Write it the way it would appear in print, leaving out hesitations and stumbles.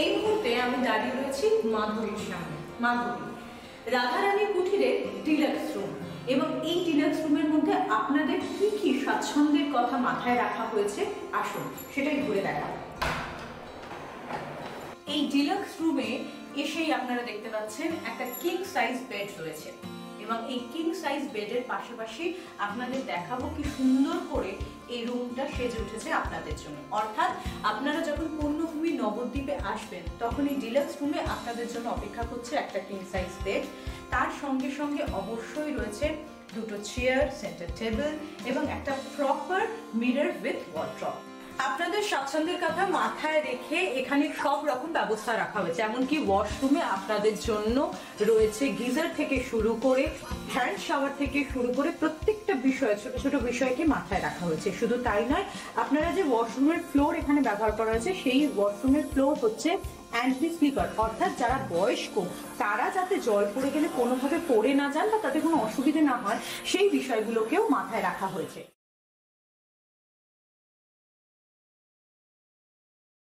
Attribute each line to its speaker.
Speaker 1: এই মুহূর্তে আমি দাঁড়িয়ে রয়েছি মাধুরীর সামনে। মাধুরী রাধারানী কুঠিরের ডিলাক্স রুম, এবং এই ডিলাক্স রুমের মধ্যে আপনাদের কি কি স্বাচ্ছন্দ্যের কথা মাথায় রাখা হয়েছে আসুন সেটাই ঘুরে দেখাবো। এই ডিলাক্স রুমে এসেই আপনারা দেখতে পাচ্ছেন একটা কিং সাইজ বেড রয়েছে, এবং এই কিং সাইজ বেডের পাশাপাশি আপনাদের দেখাবো কি সুন্দর করে এই রুমটা সেজে উঠেছে আপনাদের জন্য। অর্থাৎ আপনারা যখন পূর্ণভূমি নবদ্বীপে আসবেন তখন এই ডিলাক্স রুমে আপনাদের জন্য অপেক্ষা করছে একটা কিং সাইজ বেড, তার সঙ্গে সঙ্গে অবশ্যই রয়েছে দুটো চেয়ার, সেন্টার টেবিল এবং একটা প্রপার মিরর উইথ ওয়ার্ড্রপ। আপনাদের স্বাচ্ছন্দ্যের কথা মাথায় রেখে এখানে সব রকম ব্যবস্থা রাখা হয়েছে, এমনকি ওয়াশরুমে আপনাদের জন্য রয়েছে গিজার থেকে শুরু করে হ্যান্ড শাওয়ার থেকে শুরু করে প্রত্যেকটা বিষয়, ছোট ছোট বিষয়কে মাথায় রাখা হয়েছে। শুধু তাই নয়, আপনারা যে ওয়াশরুমের ফ্লোর এখানে ব্যবহার করা হয়েছে সেই ওয়াশরুমের ফ্লোর হচ্ছে অ্যান্টি স্লিপার, অর্থাৎ যারা বয়স্ক তারা যাতে জল পড়ে গেলে কোনোভাবে পড়ে না যান বা তাতে কোনো অসুবিধা না হয় সেই বিষয়গুলোকেও মাথায় রাখা হয়েছে।